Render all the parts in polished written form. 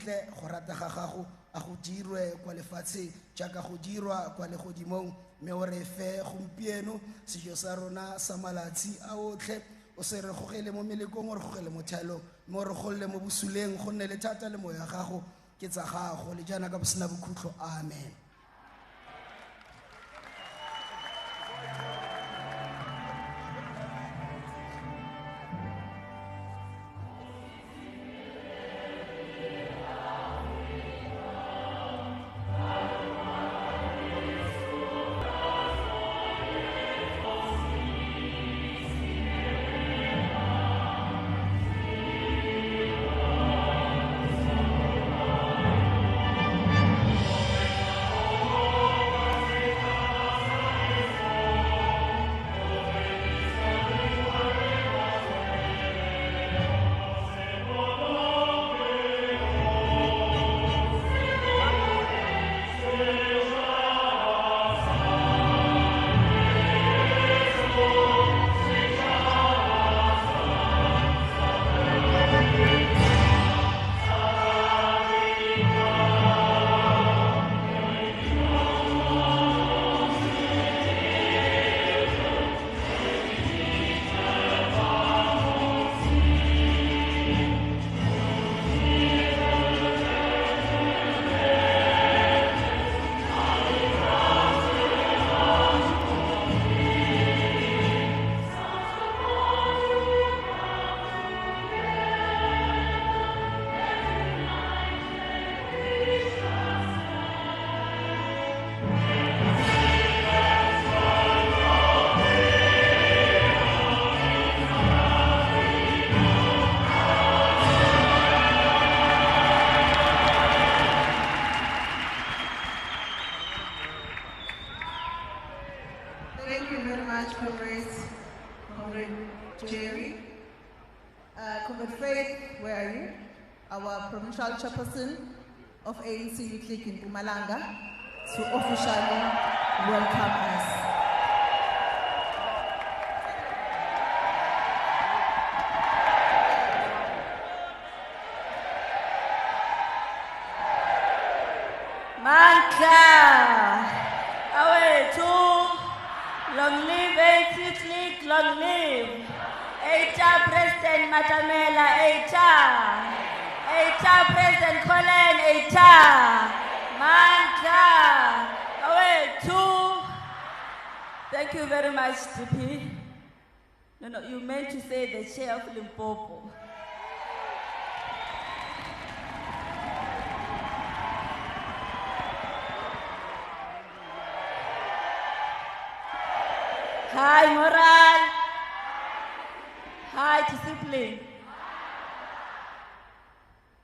fitlhe go rata ga gago a go dirwe kwa lefatsheng jaaka go dirwa kwa legodimong mme o re fe gompieno sejo sa rona sa malatsi a otlhe o se re gogele mo melekong o re gogele mo thalong mme o re golle mo bosuleng go nne le thata le moya gago ke tsa gago le jaana ka bosena bokhutlo amen. Provincial Chairperson of ANCYL in Mpumalanga to officially welcome us. Manka, away to long live ANCYL, long live. Eita President Matamela, Eita. Eita President Colin, Eita Manka, away two. Thank you very much, DP. No, you meant to say the chair of Limpopo. Hi, moral. Hi, discipline.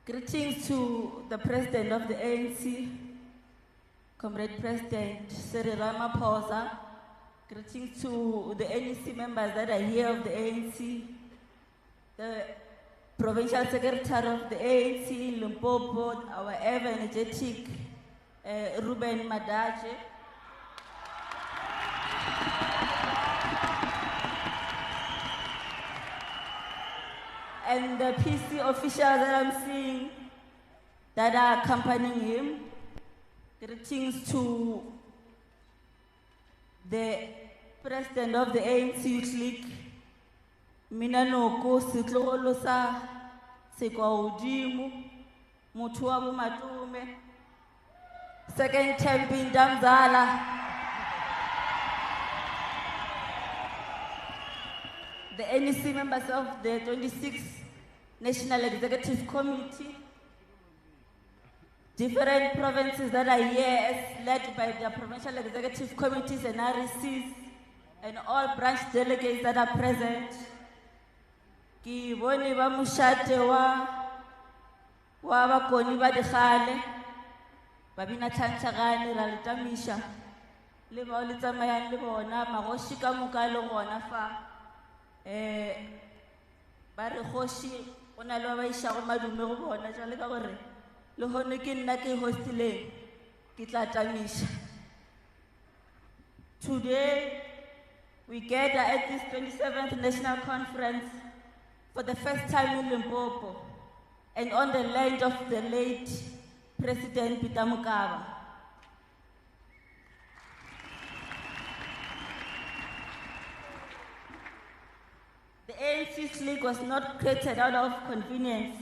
Greetings to the President of the ANC, Comrade President Cyril Ramaphosa. Greetings to the NEC members that are here of the ANC, the Provincial Secretary of the ANC in Limpopo, our ever energetic Ruben Madache. And the PC officials that I'm seeing that are accompanying him. Greetings to the President of the ANC Youth League, Minanoko Sitlolosa Sekaudimu, Mutuabu Matume, Second Champion Damzala, the NEC members of the 26th National Executive Committee, different provinces that are here as led by their provincial executive committees and RCs, and all branch delegates that are present. Ki bone ba mushate wa bakoni ba dikgale ba bina tshantshagane ra letamisha le ba le tsamayang le bona magoshi ka moka le gona fa ba re goshi ona le ba isha go madume go bona jale ka gore le hone ke nna ke hostileng ke tla tamisha. Today we gather at this 27th National Conference for the first time in Limpopo and on the land of the late President Peter Mokaba. The ANCYL League was not created out of convenience.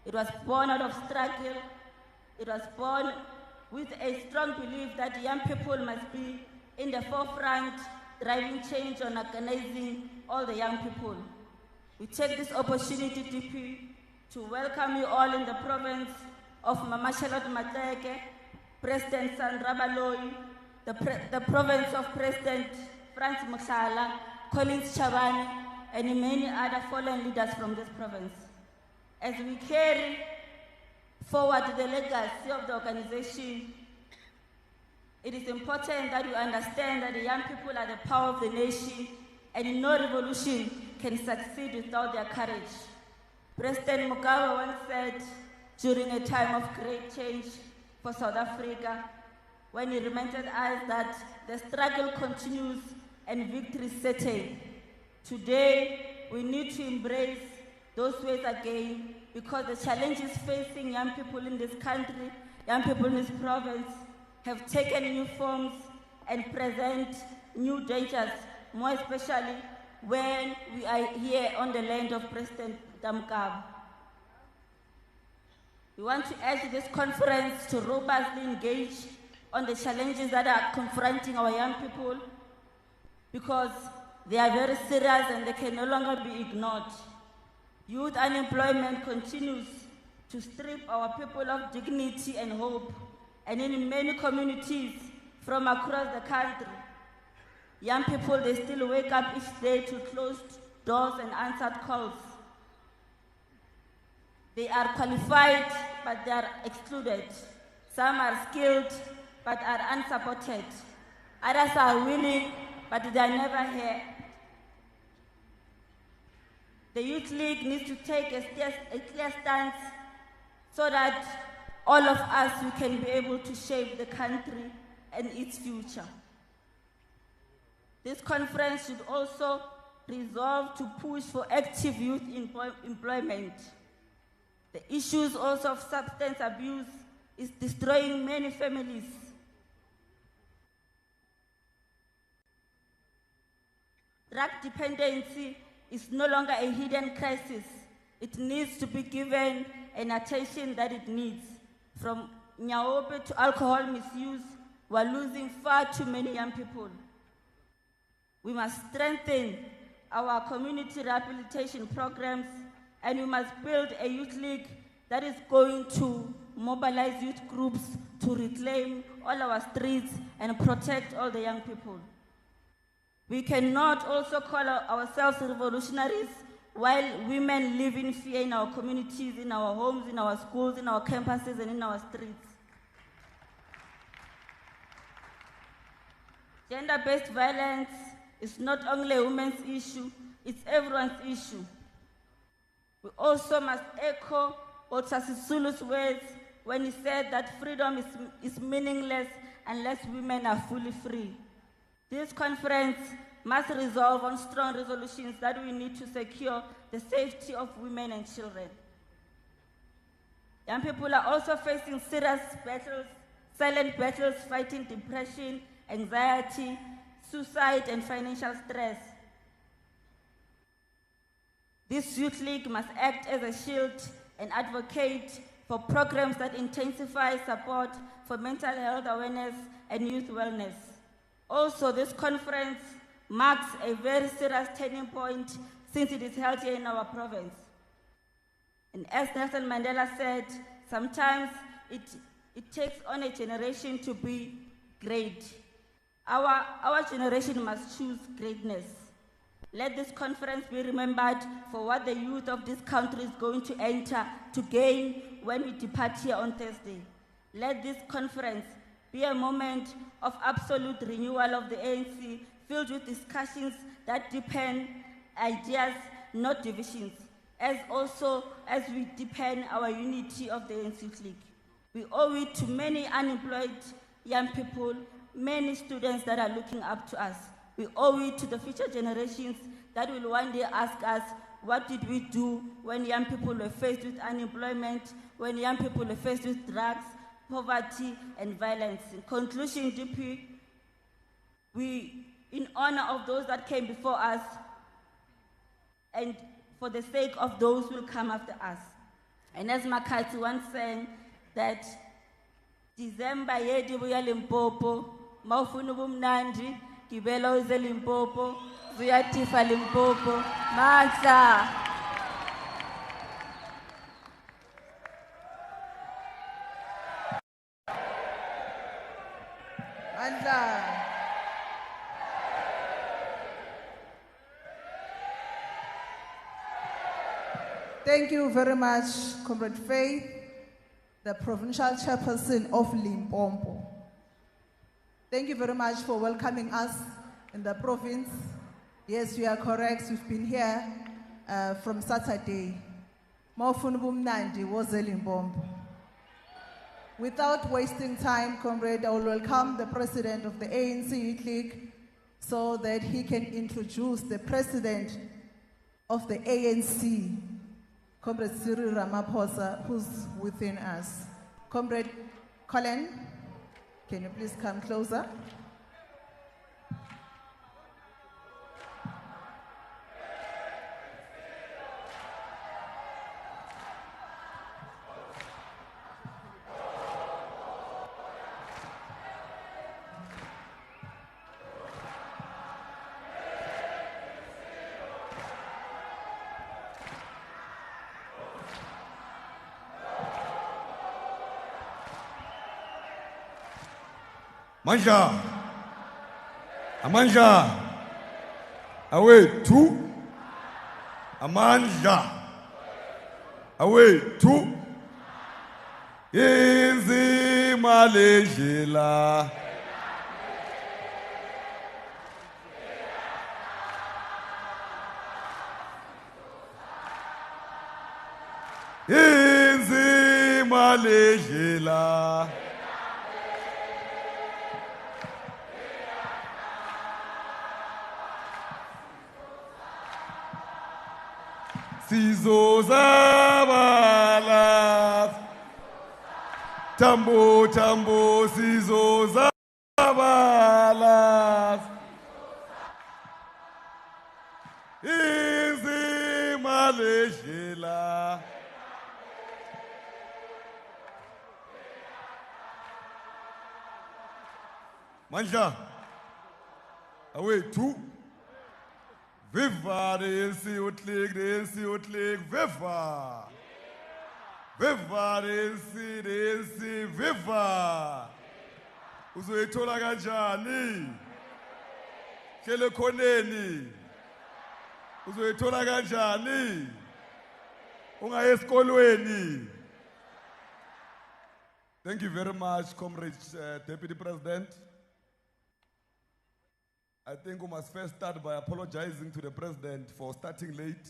It was born out of struggle. It was born with a strong belief that young people must be in the forefront, driving change and organizing all the young people. We take this opportunity, DP, to welcome you all in the province of Mama Charlotte Mateke, President Sandra Baloyi, the province of President Franz Musala, Collins Chabane, and many other fallen leaders from this province. As we carry forward the legacy of the organization, it is important that we understand that the young people are the power of the nation, and no revolution can succeed without their courage. President Mugabe once said during a time of great change for South Africa, when he reminded us that the struggle continues and victory is certain. Today, we need to embrace those ways again, because the challenges facing young people in this country, young people in this province, have taken new forms and present new dangers, more especially when we are here on the land of President Mokaba. We want to urge this conference to robustly engage on the challenges that are confronting our young people, because they are very serious and they can no longer be ignored. Youth unemployment continues to strip our people of dignity and hope, and in many communities from across the country, young people, they still wake up each day to closed doors and answered calls. They are qualified, but they are excluded. Some are skilled, but are unsupported. Others are willing, but they are never here. The Youth League needs to take a clear stance so that all of us, we can be able to shape the country and its future. This conference should also resolve to push for active youth employment. The issues also of substance abuse is destroying many families. Drug dependency is no longer a hidden crisis. It needs to be given an attention that it needs. From Nyaope to alcohol misuse, we're losing far too many young people. We must strengthen our community rehabilitation programs, and we must build a youth league that is going to mobilize youth groups to reclaim all our streets and protect all the young people. We cannot also call ourselves revolutionaries while women live in fear in our communities, in our homes, in our schools, in our campuses, and in our streets. Gender-based violence is not only a women's issue, it's everyone's issue. We also must echo Walter Sisulu's words when he said that freedom is meaningless unless women are fully free. This conference must resolve on strong resolutions that we need to secure the safety of women and children. Young people are also facing serious battles, silent battles, fighting depression, anxiety, suicide, and financial stress. This youth league must act as a shield and advocate for programs that intensify support for mental health awareness and youth wellness. Also, this conference marks a very serious turning point since it is held here in our province. And as Nelson Mandela said, sometimes it takes on a generation to be great. Our generation must choose greatness. Let this conference be remembered for what the youth of this country is going to enter to gain when we depart here on Thursday. Let this conference be a moment of absolute renewal of the ANC, filled with discussions that deepen ideas, not divisions, as we deepen our unity of the ANC League. We owe it to many unemployed young people, many students that are looking up to us. We owe it to the future generations that will one day ask us, what did we do when young people were faced with unemployment, when young people were faced with drugs, poverty, and violence. In conclusion, DP, we, in honor of those that came before us, and for the sake of those who will come after us. And as Makati once sang, that December yedi buya Limpopo, mawufuna ubumnandi, gibela uze Limpopo, zuyatifa Limpopo, Maxa. Thank you very much, Comrade Faith, the Provincial Chairperson of Limpopo. Thank you very much for welcoming us in the province. Yes, you are correct. We've been here from Saturday. Mawufuna was Limpopo. Without wasting time, Comrade, I will welcome the President of the ANC Youth League so that he can introduce the President of the ANC, Comrade Cyril Ramaphosa, who's within us. Comrade Colin, can you please come closer? Manja, Amanja, away two, Amanja, away two, Easy Malaysia. Easy Malaysia. Sizo zabalas, tambo tambo, sizo zabalas, Easy Malaysia. Manja, away two. Viva the ANC Youth League, the ANC Youth League, viva! Viva the ANC, viva! Uzoyithola kanjani? Kele khoneni. Uzoyithola kanjani? Ungaye esikolweni. Thank you very much, Comrade Deputy President. I think we must first start by apologizing to the President for starting late.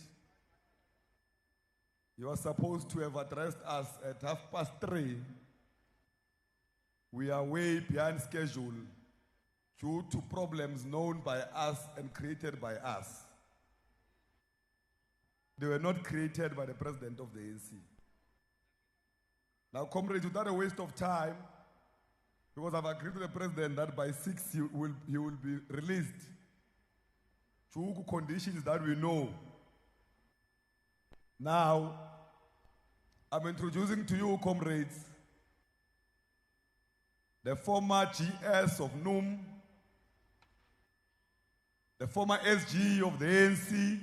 He was supposed to have addressed us at 3:30. We are way behind schedule due to problems known by us and created by us. They were not created by the President of the ANC. Now, comrades, without a waste of time, because I've agreed with the President that by 6 he will be released to conditions that we know. Now, I'm introducing to you, comrades, the former GS of NUM, the former SG of the ANC.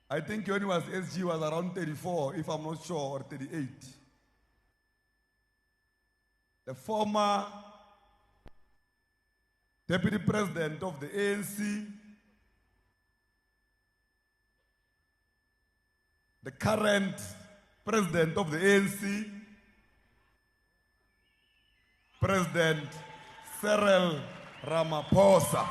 I think when he was SG was around 34, if I'm not sure, or 38. The former Deputy President of the ANC, the current President of the ANC, President Cyril Ramaphosa.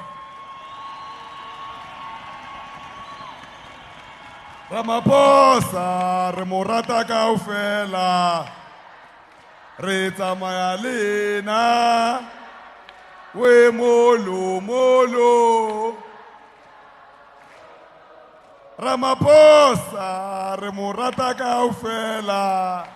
Ramaphosa, remorata kaufela. Reta mayalina, we molo molo, Ramaphosa, re mo rata kaofela.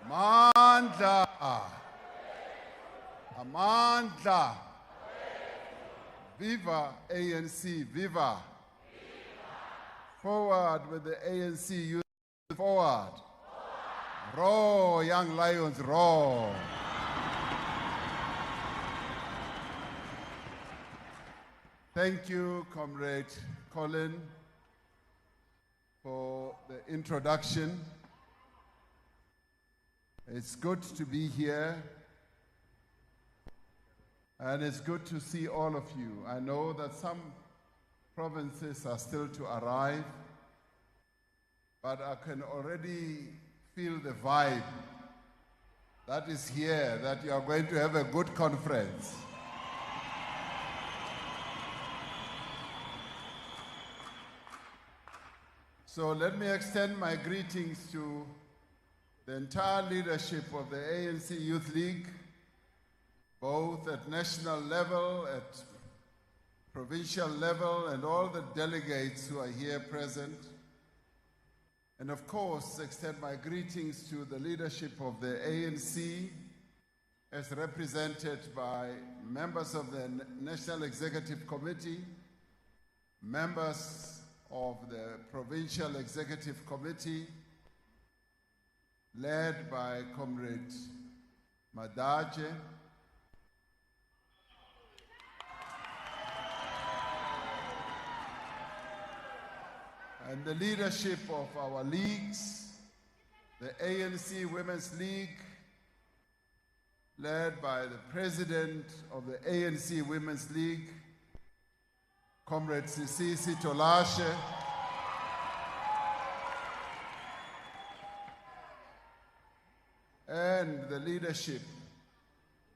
Amandla. Amandla. Viva ANC, viva. Forward with the ANC youth, forward. Roar, young lions, roar. Thank you, Comrade Colin, for the introduction. It's good to be here, and it's good to see all of you. I know that some provinces are still to arrive, but I can already feel the vibe that is here, that you are going to have a good conference. So let me extend my greetings to the entire leadership of the ANC Youth League, both at national level, at provincial level, and all the delegates who are here present. And of course, extend my greetings to the leadership of the ANC, as represented by members of the National Executive Committee, members of the Provincial Executive Committee, led by Comrade Madaje, and the leadership of our leagues, the ANC Women's League, led by the president of the ANC Women's League, Comrade Sisisi Tolashe, and the leadership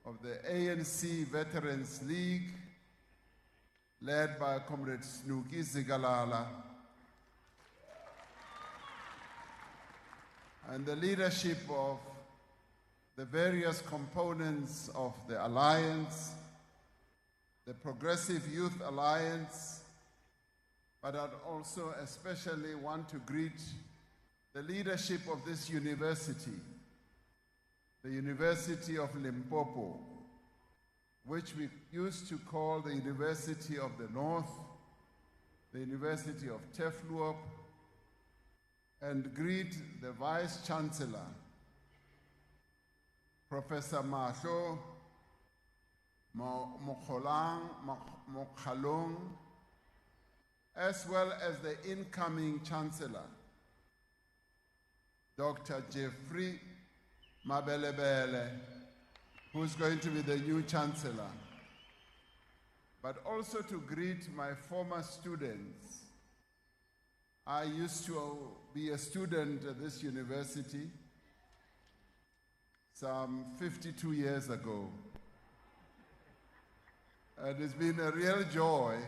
of the ANC Veterans League, led by Comrade Snuki Zigalala, and the leadership of the various components of the Alliance, the Progressive Youth Alliance, but I'd also especially want to greet the leadership of this university, the University of Limpopo, which we used to call the University of the North, the University of Tefluop, and greet the Vice Chancellor, Professor Mahlo Mokhalong, as well as the incoming Chancellor, Dr. Jeffrey Mabelebele, who's going to be the new Chancellor, but also to greet my former students. I used to be a student at this university some 52 years ago. And it's been a real joy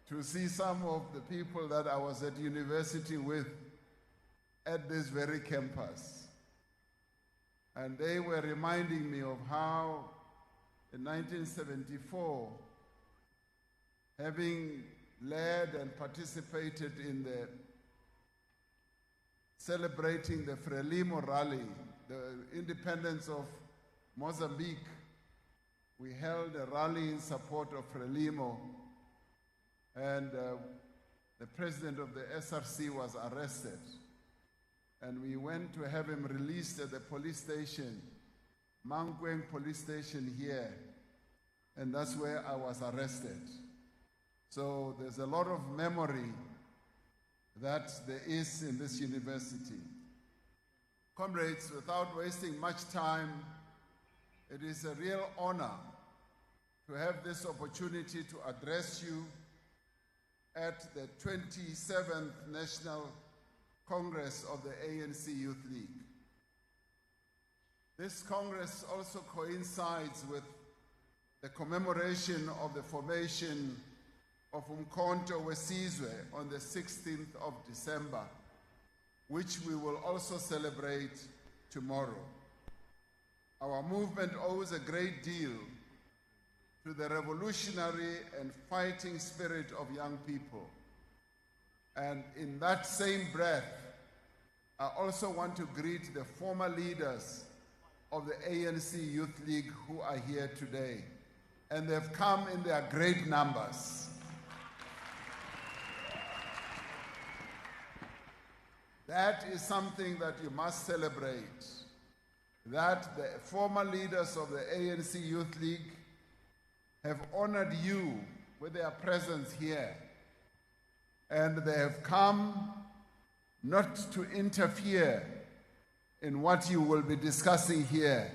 to see some of the people that I was at university with at this very campus. And they were reminding me of how in 1974, having led and participated in the celebrating the Frelimo rally, the independence of Mozambique, we held a rally in support of Frelimo, and the president of the SRC was arrested. And we went to have him released at the police station, Mankweng police station here, and that's where I was arrested. So there's a lot of memory that there is in this university. Comrades, without wasting much time, it is a real honor to have this opportunity to address you at the 27th National Congress of the ANC Youth League. This Congress also coincides with the commemoration of the formation of Umkhonto weSizwe on the 16th of December, which we will also celebrate tomorrow. Our movement owes a great deal to the revolutionary and fighting spirit of young people. And in that same breath, I also want to greet the former leaders of the ANC Youth League who are here today. And they've come in their great numbers. That is something that you must celebrate, that the former leaders of the ANC Youth League have honored you with their presence here. And they have come not to interfere in what you will be discussing here,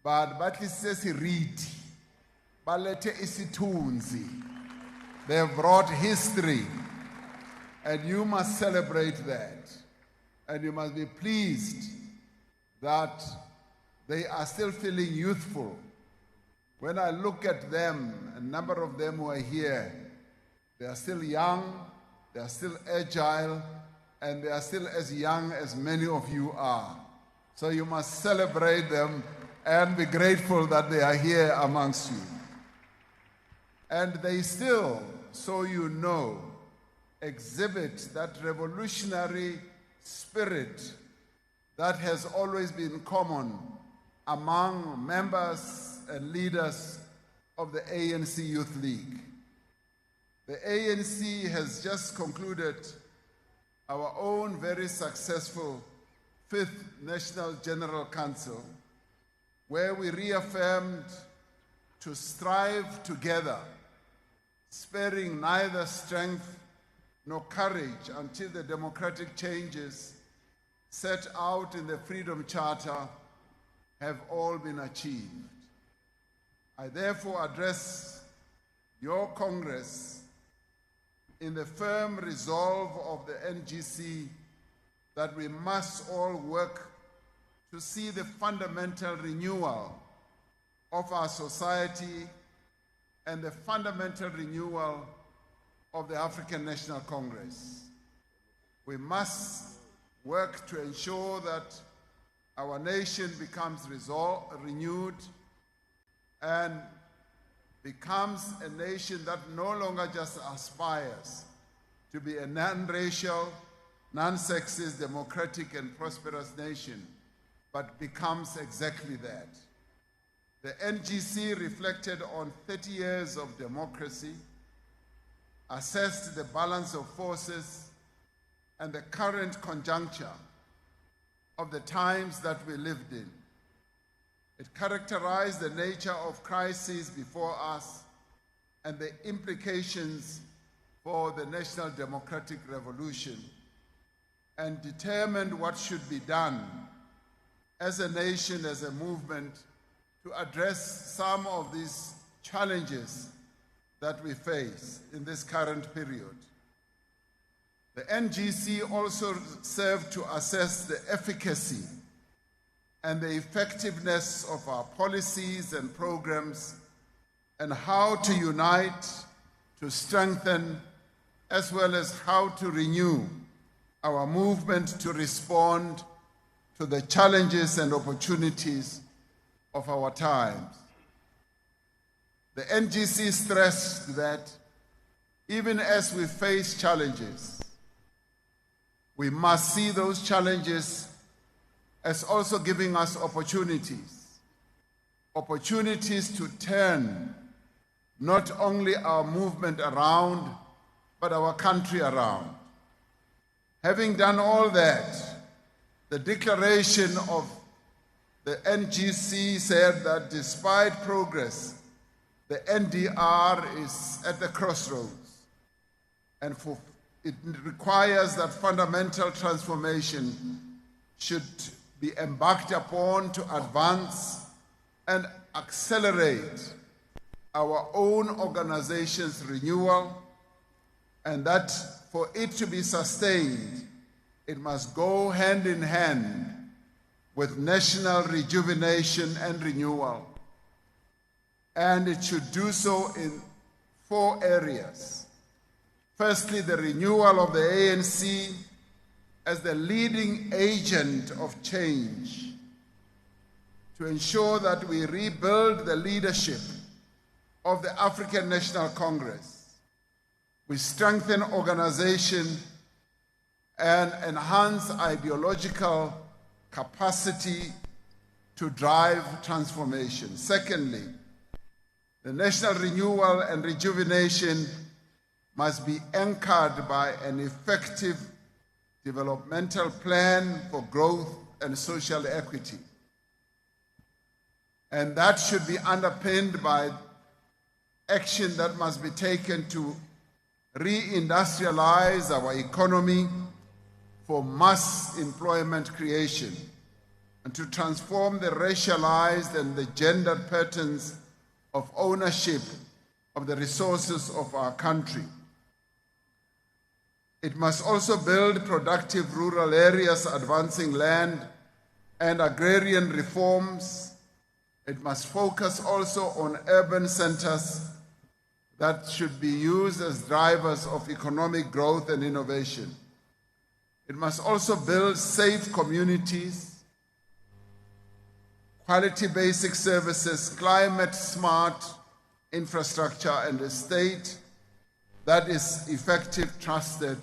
but read. They have brought history, and you must celebrate that. And you must be pleased that they are still feeling youthful. When I look at them, a number of them who are here, they are still young, they are still agile, and they are still as young as many of you are. So you must celebrate them and be grateful that they are here amongst you. And they still, so you know, exhibit that revolutionary spirit that has always been common among members and leaders of the ANC Youth League. The ANC has just concluded our own very successful 5th National General Council, where we reaffirmed to strive together, sparing neither strength nor courage until the democratic changes set out in the Freedom Charter have all been achieved. I therefore address your Congress in the firm resolve of the NGC that we must all work to see the fundamental renewal of our society and the fundamental renewal of the African National Congress. We must work to ensure that our nation becomes renewed and becomes a nation that no longer just aspires to be a non-racial, non-sexist, democratic, and prosperous nation, but becomes exactly that. The NGC reflected on 30 years of democracy, assessed the balance of forces and the current conjuncture of the times that we lived in. It characterized the nature of crises before us and the implications for the national democratic revolution, and determined what should be done as a nation, as a movement, to address some of these challenges that we face in this current period. The NGC also served to assess the efficacy and the effectiveness of our policies and programs, and how to unite, to strengthen, as well as how to renew our movement to respond to the challenges and opportunities of our times. The NGC stressed that even as we face challenges, we must see those challenges as also giving us opportunities to turn not only our movement around, but our country around. Having done all that, the declaration of the NGC said that despite progress, the NDR is at the crossroads, and it requires that fundamental transformation should be embarked upon to advance and accelerate our own organization's renewal, and that for it to be sustained, it must go hand in hand with national rejuvenation and renewal. And it should do so in 4 areas. Firstly, the renewal of the ANC as the leading agent of change to ensure that we rebuild the leadership of the African National Congress. We strengthen organization and enhance ideological capacity to drive transformation. Secondly, the national renewal and rejuvenation must be anchored by an effective developmental plan for growth and social equity. And that should be underpinned by action that must be taken to re-industrialize our economy for mass employment creation and to transform the racialized and the gendered patterns of ownership of the resources of our country. It must also build productive rural areas, advancing land and agrarian reforms. It must focus also on urban centers that should be used as drivers of economic growth and innovation. It must also build safe communities, quality basic services, climate-smart infrastructure, and a state that is effective, trusted,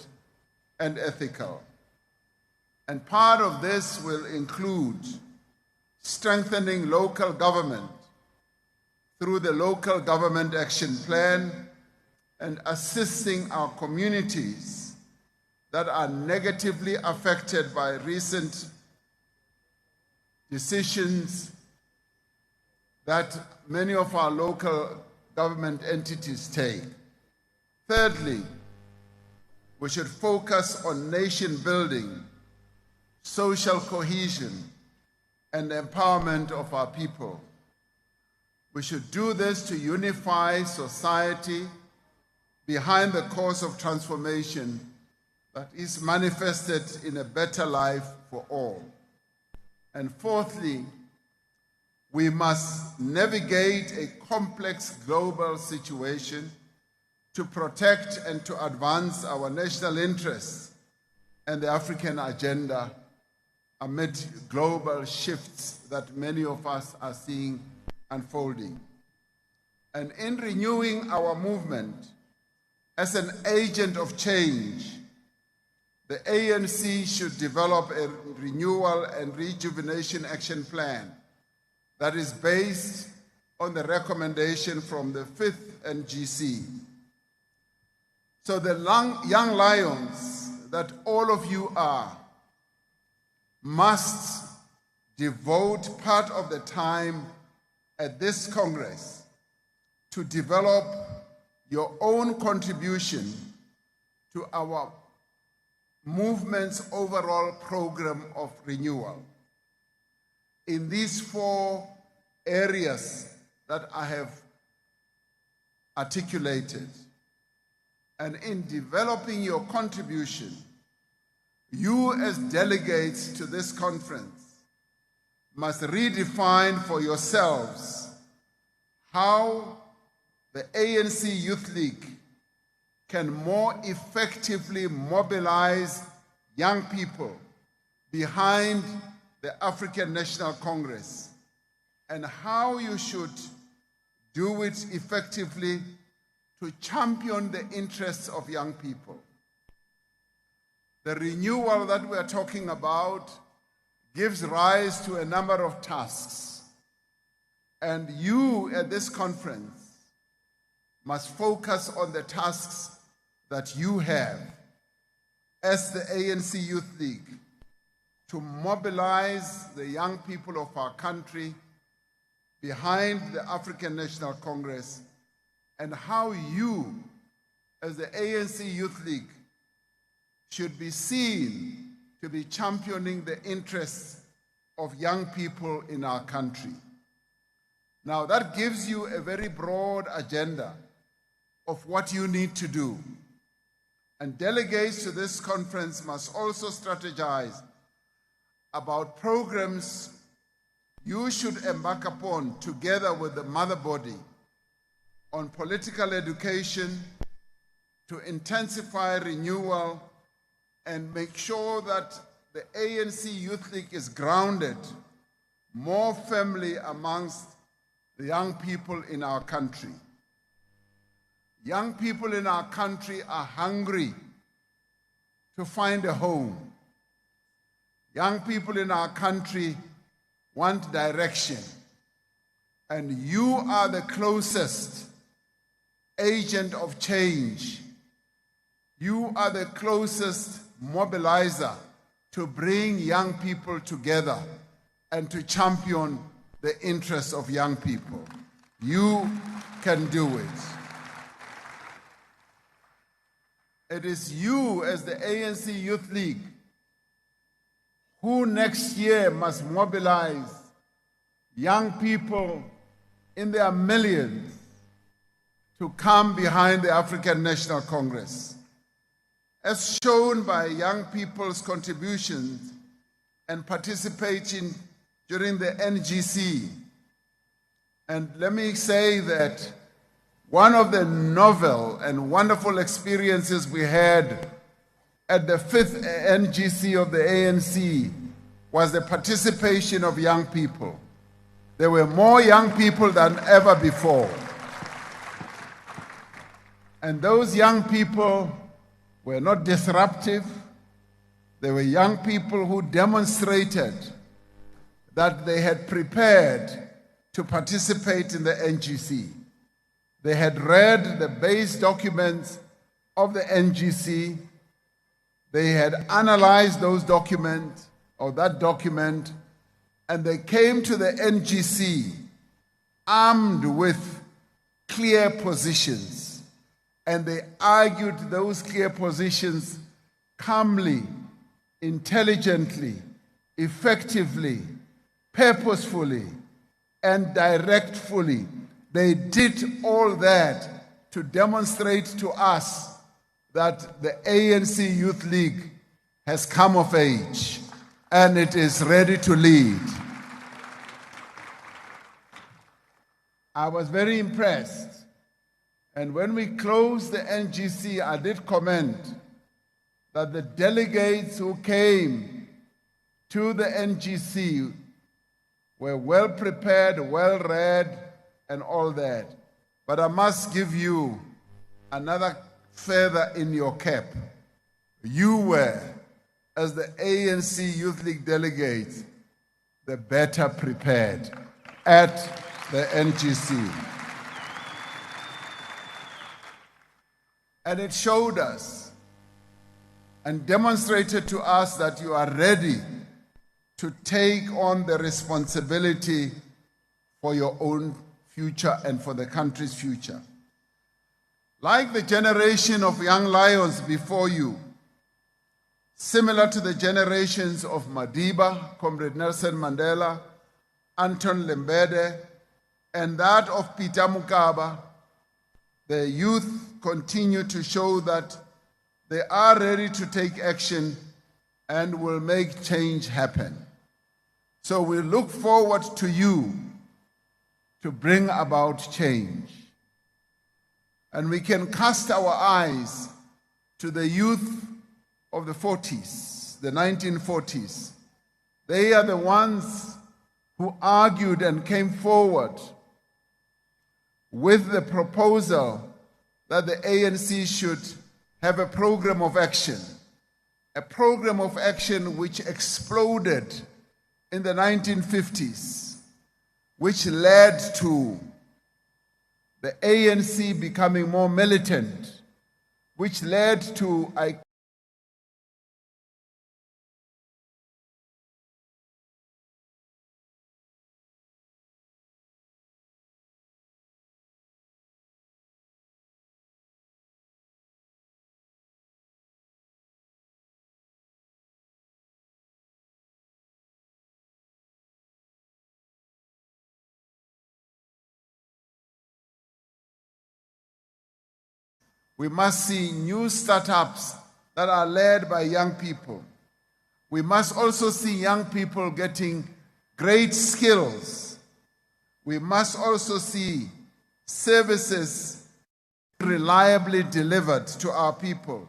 and ethical. And part of this will include strengthening local government through the Local Government Action Plan and assisting our communities that are negatively affected by recent decisions that many of our local government entities take. Thirdly, we should focus on nation building, social cohesion, and empowerment of our people. We should do this to unify society behind the cause of transformation that is manifested in a better life for all. And fourthly, we must navigate a complex global situation to protect and to advance our national interests and the African agenda amid global shifts that many of us are seeing unfolding. And in renewing our movement as an agent of change, the ANC should develop a renewal and rejuvenation action plan that is based on the recommendation from the 5th NGC. So the young lions that all of you are must devote part of the time at this Congress to develop your own contribution to our movement's overall program of renewal in these 4 areas that I have articulated. And in developing your contribution, you as delegates to this conference must redefine for yourselves how the ANC Youth League can more effectively mobilize young people behind the African National Congress, and how you should do it effectively to champion the interests of young people. The renewal that we are talking about gives rise to a number of tasks, and you at this conference must focus on the tasks that you have as the ANC Youth League to mobilize the young people of our country behind the African National Congress, and how you, as the ANC Youth League, should be seen to be championing the interests of young people in our country. Now, that gives you a very broad agenda of what you need to do. And delegates to this conference must also strategize about programs you should embark upon together with the mother body on political education to intensify renewal and make sure that the ANC Youth League is grounded more firmly amongst the young people in our country. Young people in our country are hungry to find a home. Young people in our country want direction. And you are the closest agent of change. You are the closest mobilizer to bring young people together and to champion the interests of young people. You can do it. It is you as the ANC Youth League who next year must mobilize young people in their millions to come behind the African National Congress. As shown by young people's contributions and participation during the NGC. And let me say that one of the novel and wonderful experiences we had at the 5th NGC of the ANC was the participation of young people. There were more young people than ever before. And those young people were not disruptive. They were young people who demonstrated that they had prepared to participate in the NGC. They had read the base documents of the NGC. They had analyzed those documents, or that document, and they came to the NGC armed with clear positions. And they argued those clear positions calmly, intelligently, effectively, purposefully, and directfully. They did all that to demonstrate to us that the ANC Youth League has come of age and it is ready to lead. I was very impressed. And when we closed the NGC, I did comment that the delegates who came to the NGC were well prepared, well read, and all that. But I must give you another feather in your cap. You were, as the ANC Youth League delegates, the better prepared at the NGC. And it showed us and demonstrated to us that you are ready to take on the responsibility for your own future and for the country's future. Like the generation of young lions before you, similar to the generations of Madiba, Comrade Nelson Mandela, Anton Lembede, and that of Peter Mokaba, the youth continue to show that they are ready to take action and will make change happen. So we look forward to you to bring about change. And we can cast our eyes to the youth of the 40s, the 1940s. They are the ones who argued and came forward with the proposal that the ANC should have a program of action which exploded in the 1950s, which led to the ANC becoming more militant, which led to we must see new startups that are led by young people. We must also see young people getting great skills. We must also see services reliably delivered to our people.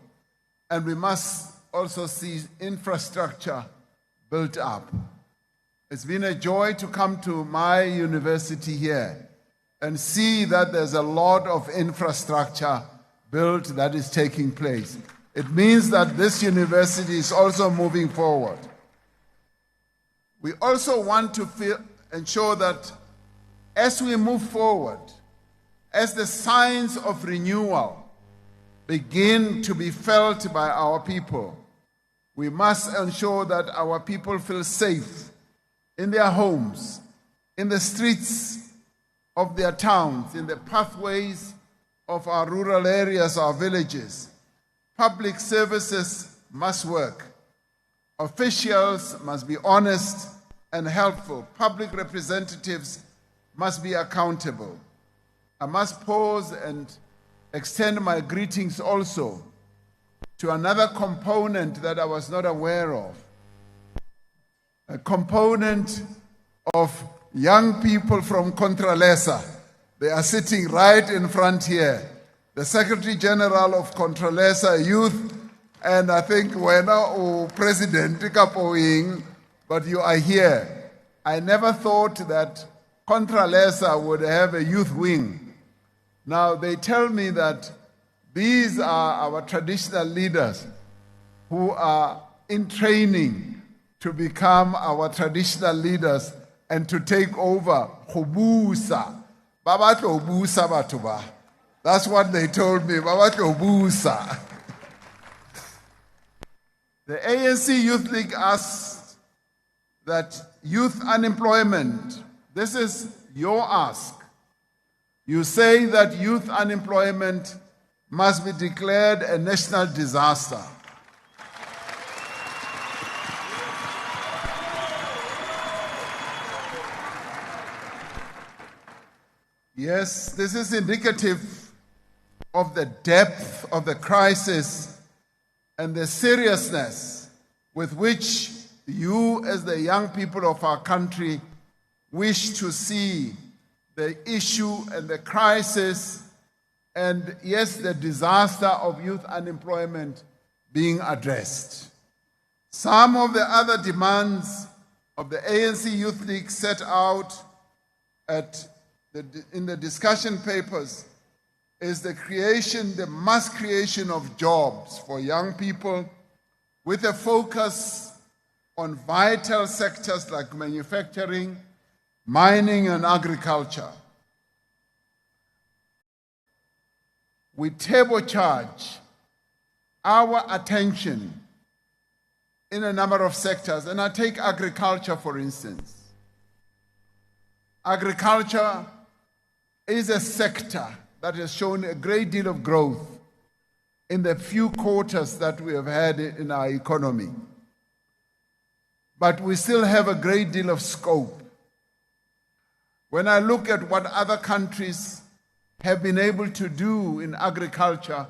And we must also see infrastructure built up. It's been a joy to come to my university here and see that there's a lot of infrastructure built that is taking place. It means that this university is also moving forward. We also want to ensure that as we move forward, as the signs of renewal begin to be felt by our people, we must ensure that our people feel safe in their homes, in the streets of their towns, in the pathways of our rural areas, our villages. Public services must work. Officials must be honest and helpful. Public representatives must be accountable. I must pause and extend my greetings also to another component that I was not aware of. A component of young people from Contralesa. They are sitting right in front here. The Secretary General of Contralesa Youth, and I think Wena President Kapoing, but you are here. I never thought that Contralesa would have a youth wing. Now they tell me that these are our traditional leaders who are in training to become our traditional leaders and to take over Hubusa. Babatlo Busa Batuba. That's what they told me. Babatlo Busa. The ANC Youth League asks that youth unemployment, this is your ask. You say that youth unemployment must be declared a national disaster. Yes, this is indicative of the depth of the crisis and the seriousness with which you, as the young people of our country, wish to see the issue and the crisis and, yes, the disaster of youth unemployment being addressed. Some of the other demands of the ANC Youth League set out in the discussion papers is the mass creation of jobs for young people with a focus on vital sectors like manufacturing, mining, and agriculture. We turbocharge our attention in a number of sectors, and I take agriculture for instance. Agriculture is a sector that has shown a great deal of growth in the few quarters that we have had in our economy. But we still have a great deal of scope. When I look at what other countries have been able to do in agriculture,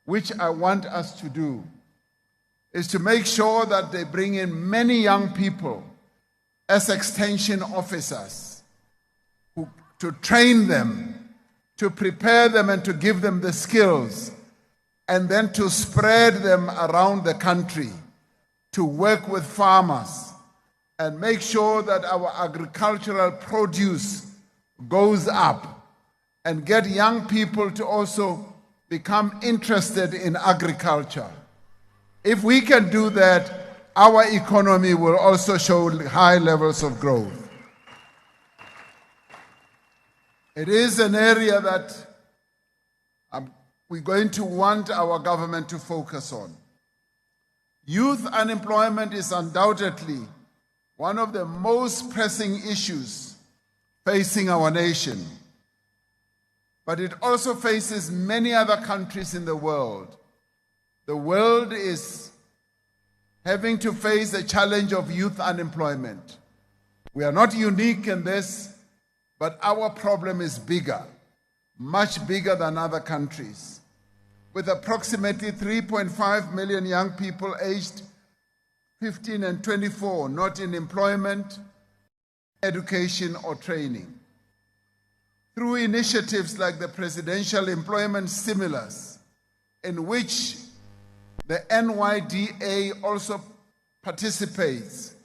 which I want us to do, is to make sure that they bring in many young people as extension officers to train them, to prepare them and to give them the skills, and then to spread them around the country to work with farmers and make sure that our agricultural produce goes up and get young people to also become interested in agriculture. If we can do that, our economy will also show high levels of growth. It is an area that we're going to want our government to focus on. Youth unemployment is undoubtedly one of the most pressing issues facing our nation. But it also faces many other countries in the world. The world is having to face the challenge of youth unemployment. We are not unique in this, but our problem is bigger, much bigger than other countries. With approximately 3.5 million young people aged 15 and 24 not in employment, education, or training. Through initiatives like the Presidential Employment Stimulus, in which the NYDA also participates.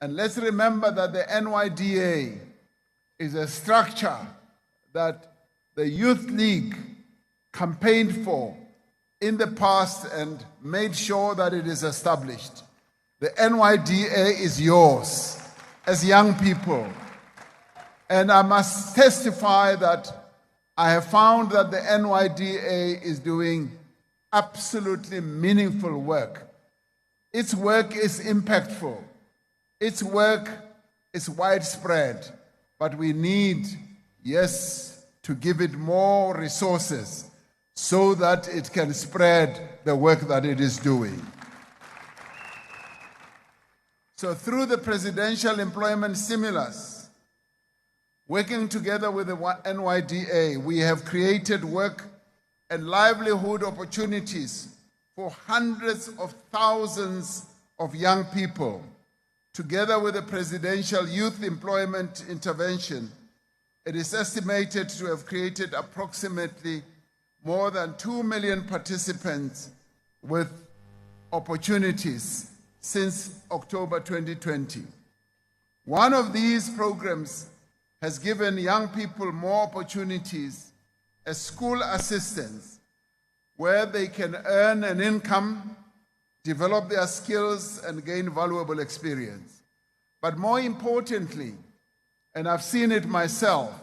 And let's remember that the NYDA is a structure that the Youth League campaigned for in the past and made sure that it is established. The NYDA is yours as young people. And I must testify that I have found that the NYDA is doing absolutely meaningful work. Its work is impactful. Its work is widespread. But we need, yes, to give it more resources so that it can spread the work that it is doing. So through the Presidential Employment Stimulus, working together with the NYDA, we have created work and livelihood opportunities for hundreds of thousands of young people. Together with the Presidential Youth Employment Intervention, it is estimated to have created approximately more than 2 million participants with opportunities since October 2020. One of these programs has given young people more opportunities as school assistants, where they can earn an income, develop their skills, and gain valuable experience. But more importantly, and I've seen it myself,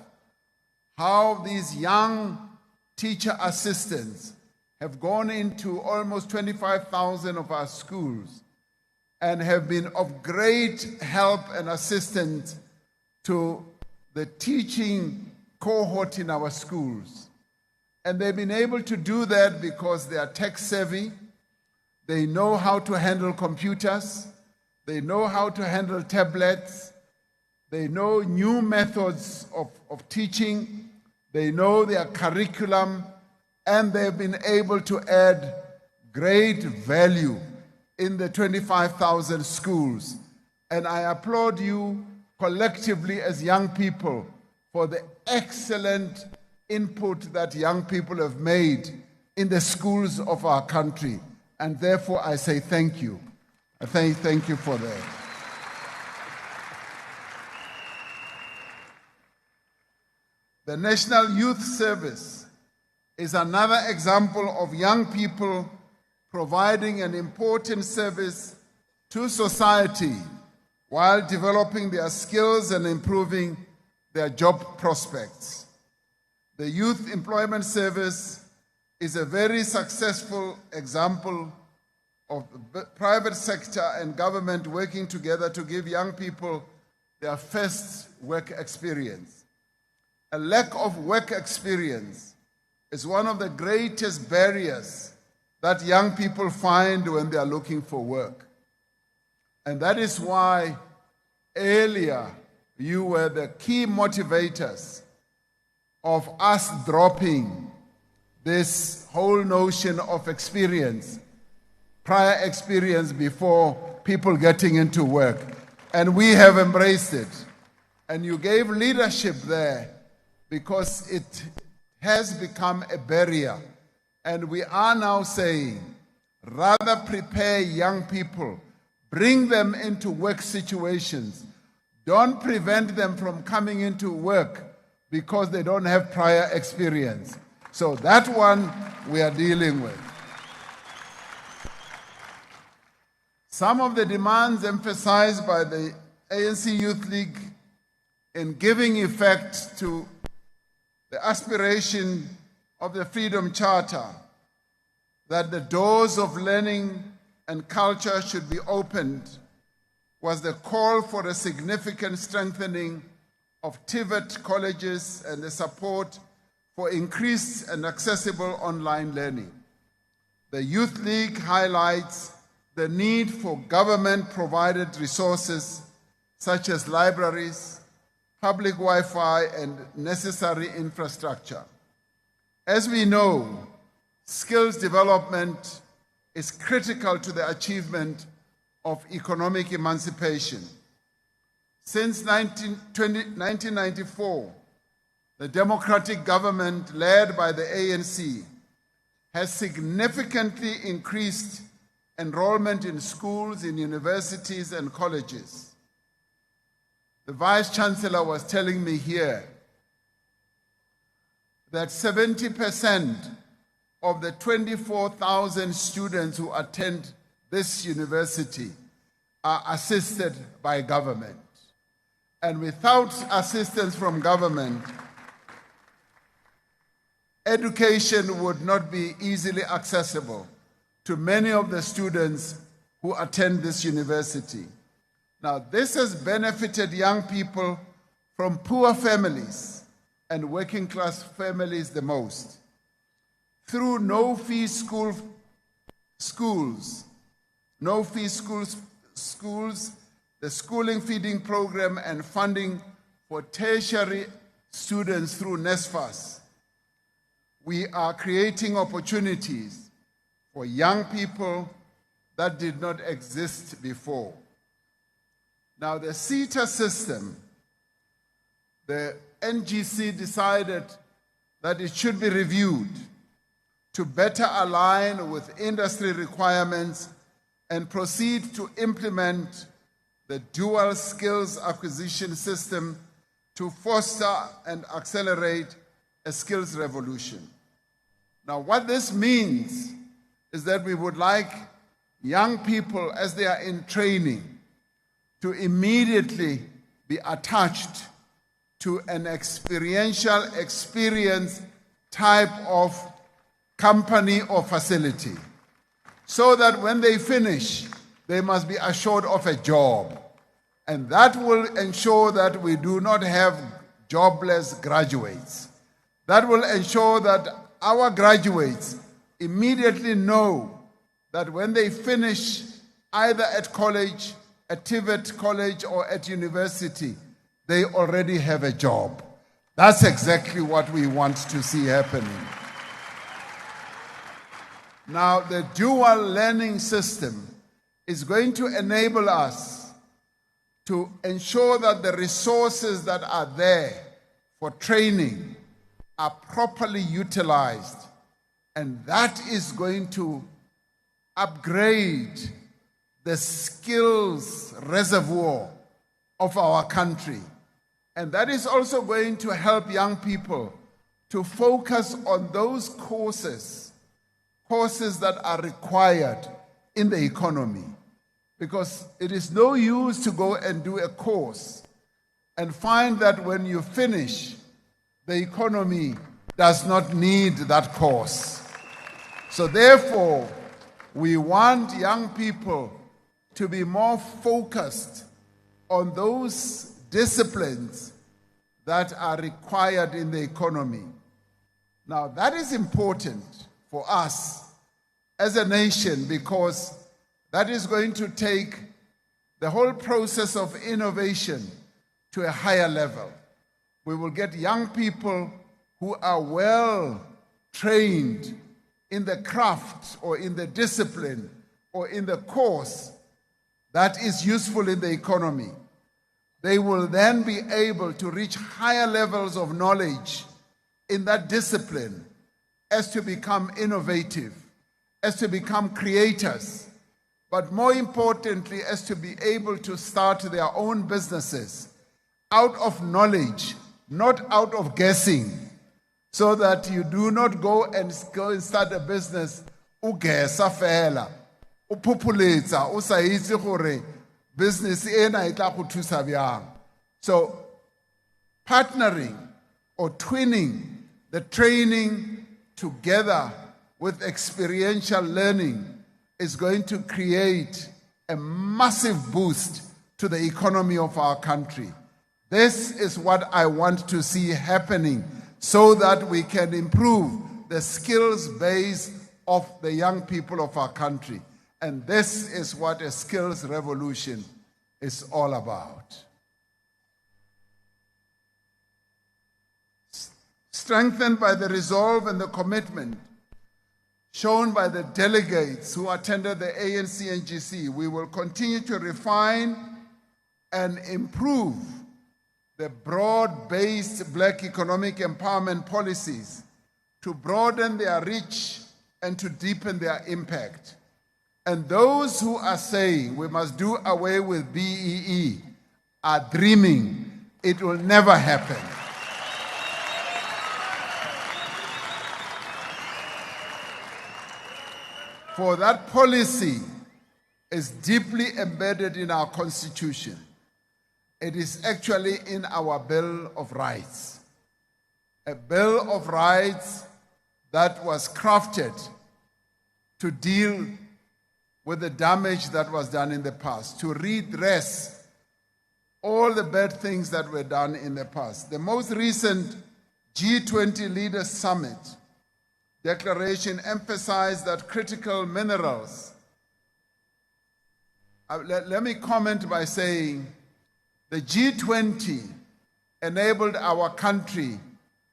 how these young teacher assistants have gone into almost 25,000 of our schools and have been of great help and assistance to the teaching cohort in our schools. And they've been able to do that because they are tech savvy, they know how to handle computers, they know how to handle tablets, they know new methods of teaching, they know their curriculum, and they've been able to add great value in the 25,000 schools. And I applaud you collectively as young people for the excellent input that young people have made in the schools of our country. And therefore, I say thank you. I thank you for that. The National Youth Service is another example of young people providing an important service to society while developing their skills and improving their job prospects. The Youth Employment Service is a very successful example of the private sector and government working together to give young people their first work experience. A lack of work experience is one of the greatest barriers that young people find when they are looking for work. And that is why earlier you were the key motivators of us dropping this whole notion of experience, prior experience before people getting into work. And we have embraced it. And you gave leadership there because it has become a barrier. And we are now saying, rather prepare young people, bring them into work situations. Don't prevent them from coming into work because they don't have prior experience. So that one we are dealing with. Some of the demands emphasized by the ANC Youth League in giving effect to the aspiration of the Freedom Charter that the doors of learning and culture should be opened was the call for a significant strengthening of TVET colleges and the support for increased and accessible online learning. The Youth League highlights the need for government-provided resources such as libraries, public Wi-Fi, and necessary infrastructure. As we know, skills development is critical to the achievement of economic emancipation. Since 1994, the democratic government led by the ANC has significantly increased enrollment in schools, in universities and colleges. The Vice Chancellor was telling me here that 70% of the 24,000 students who attend this university are assisted by government. And without assistance from government, education would not be easily accessible to many of the students who attend this university. Now, this has benefited young people from poor families and working class families the most. Through no-fee schools, the schooling feeding program and funding for tertiary students through NSFAS, we are creating opportunities for young people that did not exist before. Now, the CETA system, the NGC decided that it should be reviewed to better align with industry requirements and proceed to implement the dual skills acquisition system to foster and accelerate a skills revolution. Now, what this means is that we would like young people, as they are in training, to immediately be attached to an experiential experience type of company or facility, so that when they finish, they must be assured of a job. And that will ensure that we do not have jobless graduates. That will ensure that our graduates immediately know that when they finish either at college, at TVET college, or at university, they already have a job. That's exactly what we want to see happening. Now, the dual learning system is going to enable us to ensure that the resources that are there for training are properly utilized, and that is going to upgrade the skills reservoir of our country. And that is also going to help young people to focus on those courses that are required in the economy. Because it is no use to go and do a course and find that when you finish, the economy does not need that course. So therefore, we want young people to be more focused on those disciplines that are required in the economy. Now, that is important for us as a nation, because that is going to take the whole process of innovation to a higher level. We will get young people who are well trained in the craft or in the discipline or in the course that is useful in the economy. They will then be able to reach higher levels of knowledge in that discipline as to become innovative, as to become creators, but more importantly, as to be able to start their own businesses out of knowledge, not out of guessing, so that you do not go and start a business ugesa fela upupuletsa o sa itse gore business ena e tla go thusa byang. So partnering or twinning the training together with experiential learning is going to create a massive boost to the economy of our country. This is what I want to see happening so that we can improve the skills base of the young people of our country. And this is what a skills revolution is all about. Strengthened by the resolve and the commitment shown by the delegates who attended the ANC NGC, we will continue to refine and improve the broad-based black economic empowerment policies to broaden their reach and to deepen their impact. And those who are saying we must do away with BEE are dreaming. It will never happen. For that policy is deeply embedded in our Constitution. It is actually in our Bill of Rights. A Bill of Rights that was crafted to deal with the damage that was done in the past, to redress all the bad things that were done in the past. The most recent G20 Leaders Summit declaration emphasized that critical minerals. Let me comment by saying the G20 enabled our country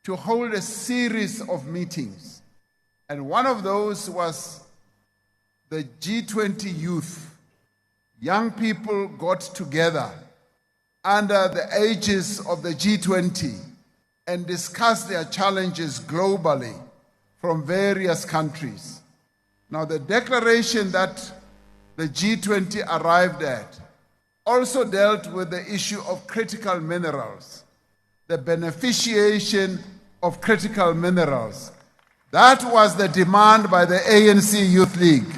to hold a series of meetings. And one of those was the G20 youth. Young people got together under the aegis of the G20 and discussed their challenges globally from various countries. Now, the declaration that the G20 arrived at also dealt with the issue of critical minerals, the beneficiation of critical minerals. That was the demand by the ANC Youth League.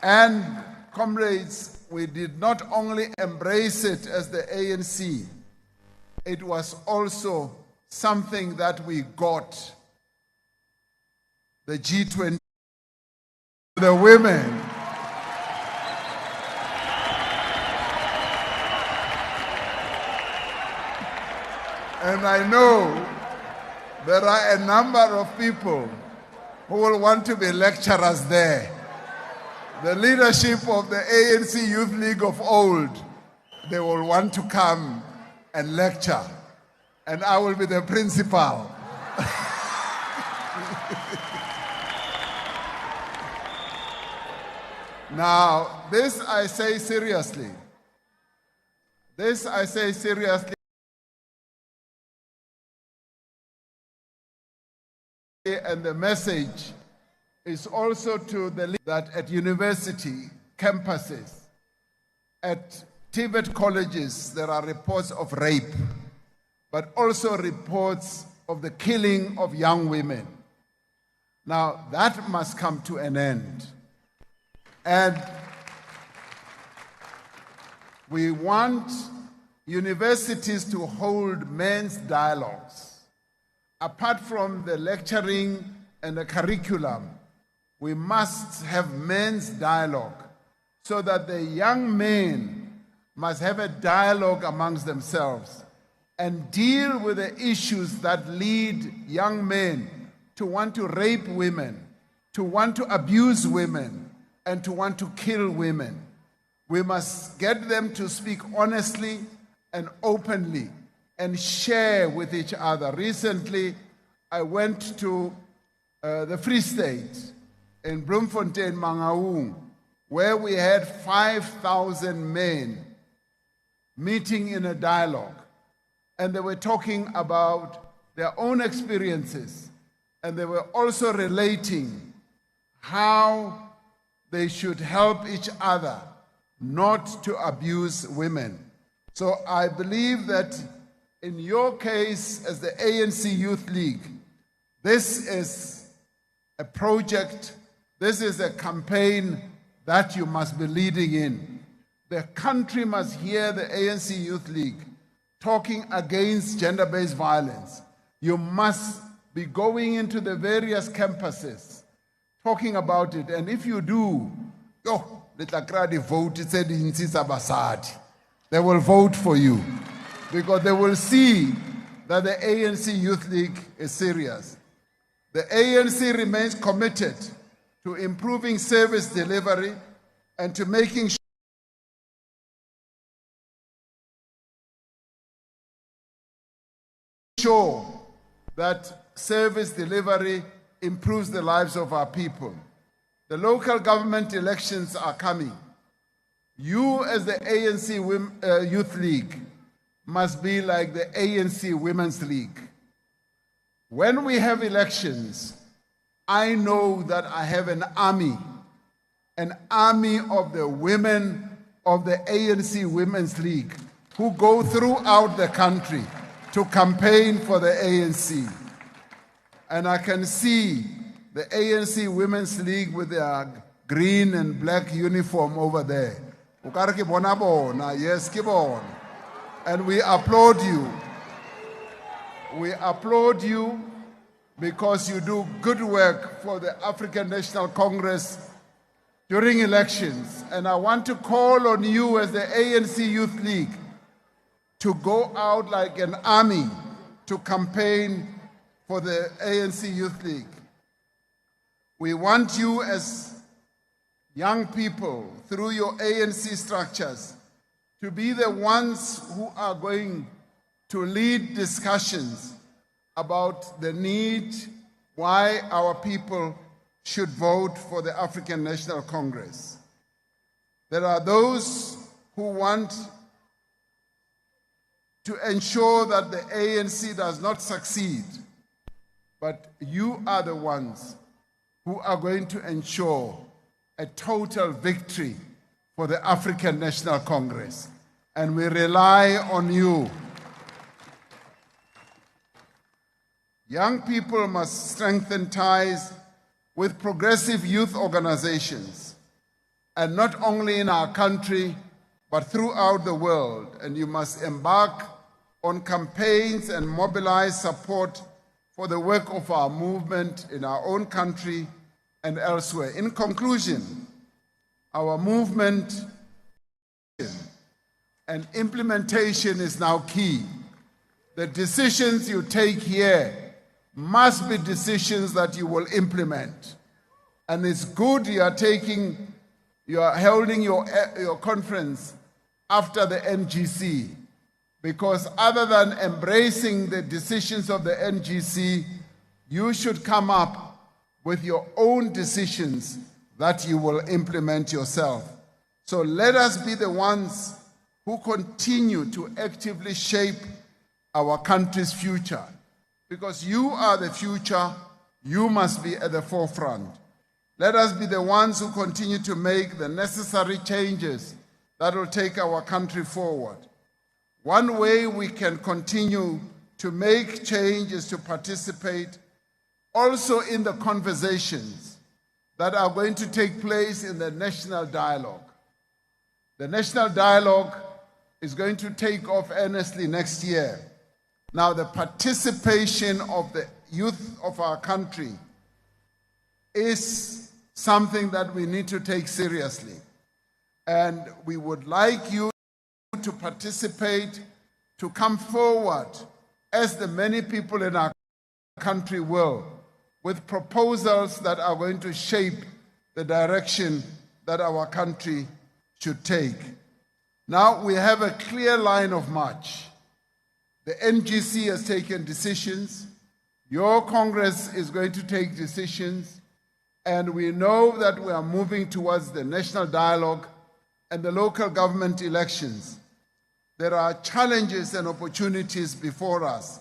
And comrades, we did not only embrace it as the ANC, it was also something that we got the G20, the women. And I know there are a number of people who will want to be lecturers there. The leadership of the ANC Youth League of old, they will want to come and lecture. And I will be the principal. Now, this I say seriously. This I say seriously. And the message is also to the that at university campuses, at TVET colleges, there are reports of rape, but also reports of the killing of young women. Now, that must come to an end. And we want universities to hold men's dialogues. Apart from the lecturing and the curriculum, we must have men's dialogue so that the young men must have a dialogue amongst themselves and deal with the issues that lead young men to want to rape women, to want to abuse women, and to want to kill women. We must get them to speak honestly and openly and share with each other. Recently, I went to the Free State in Bloemfontein, Mangaung, where we had 5,000 men meeting in a dialogue. And they were talking about their own experiences. And they were also relating how they should help each other not to abuse women. So I believe that in your case, as the ANC Youth League, this is a project, this is a campaign that you must be leading in. The country must hear the ANC Youth League talking against gender-based violence. You must be going into the various campuses talking about it. And if you do, they will vote for you because they will see that the ANC Youth League is serious. The ANC remains committed to improving service delivery and to making sure that service delivery improves the lives of our people. The local government elections are coming. You, as the ANC Youth League, must be like the ANC Women's League. When we have elections, I know that I have an army of the women of the ANC Women's League who go throughout the country to campaign for the ANC. And I can see the ANC Women's League with their green and black uniform over there. Yes, keep on. And we applaud you. We applaud you because you do good work for the African National Congress during elections. And I want to call on you as the ANC Youth League to go out like an army to campaign for the ANC Youth League. We want you as young people, through your ANC structures, to be the ones who are going to lead discussions about the need why our people should vote for the African National Congress. There are those who want to ensure that the ANC does not succeed, but you are the ones who are going to ensure a total victory for the African National Congress. And we rely on you. Young people must strengthen ties with progressive youth organizations, and not only in our country, but throughout the world. And you must embark on campaigns and mobilize support for the work of our movement in our own country and elsewhere. In conclusion, our movement and implementation is now key. The decisions you take here must be decisions that you will implement. And it's good you are holding your conference after the NGC, because other than embracing the decisions of the NGC, you should come up with your own decisions that you will implement yourself. So let us be the ones who continue to actively shape our country's future. Because you are the future, you must be at the forefront. Let us be the ones who continue to make the necessary changes that will take our country forward. One way we can continue to make change is to participate also in the conversations that are going to take place in the national dialogue. The national dialogue is going to take off earnestly next year. Now, the participation of the youth of our country is something that we need to take seriously. And we would like you to participate, to come forward, as the many people in our country will, with proposals that are going to shape the direction that our country should take. Now, we have a clear line of march. The NGC has taken decisions. Your Congress is going to take decisions. And we know that we are moving towards the national dialogue and the local government elections. There are challenges and opportunities before us.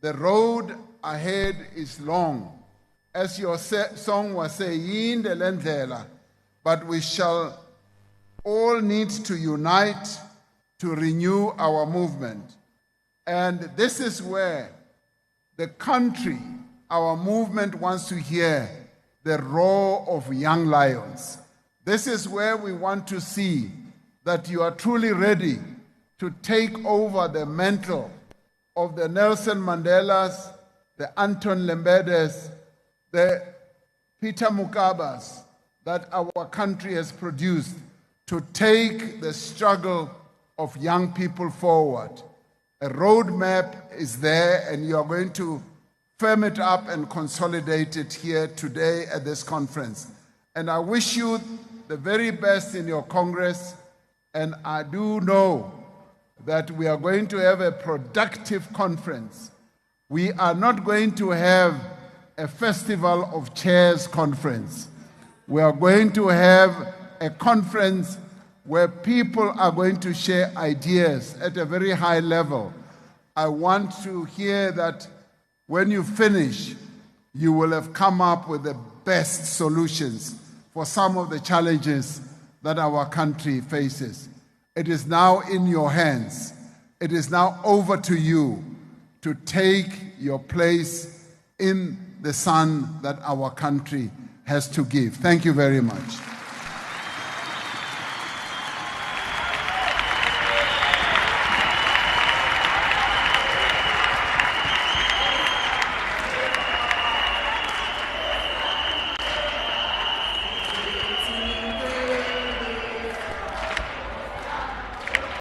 The road ahead is long. As your song was saying, but we shall all need to unite to renew our movement. And this is where the country, our movement, wants to hear the roar of young lions. This is where we want to see that you are truly ready to take over the mantle of the Nelson Mandelas, the Anton Lembedes, the Peter Mukabas that our country has produced, to take the struggle of young people forward. A roadmap is there, and you are going to firm it up and consolidate it here today at this conference. And I wish you the very best in your Congress, and I do know that we are going to have a productive conference. We are not going to have a Festival of Chairs conference. We are going to have a conference where people are going to share ideas at a very high level. I want to hear that when you finish, you will have come up with the best solutions for some of the challenges that our country faces. It is now in your hands. It is now over to you to take your place in the sun that our country has to give. Thank you very much.